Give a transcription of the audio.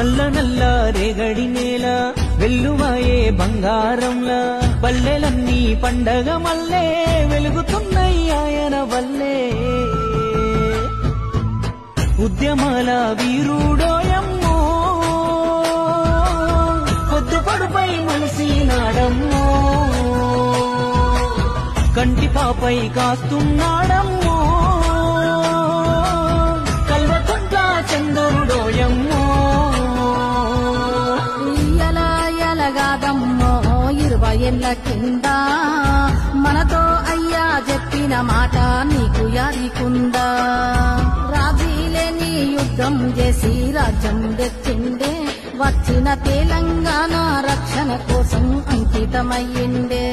నల్ల నల్ల రేగడి నేల వెల్లువాయే బంగారంలా పల్లెలన్నీ పండగ మల్లే వెలుగుతున్నాయి ఆయన వల్లే ఉద్యమాల వీరుడోయమ్మో పొద్దుపడుపై మనిషినాడమ్మో కంటి పాపై కాస్తున్నాడమ్మో కల్వకుంట్ల చంద్రుడోయమ్మో ఎలగాదమ్మో 20 ఏళ్ల కింద మనతో అయ్యా చెప్పిన మాట నీకు యాదికుందా రాజీలేని యుద్ధం చేసి రాజ్యం తెచ్చిండే వచ్చిన తెలంగాణ రక్షణ కోసం అంకితమయ్యిండే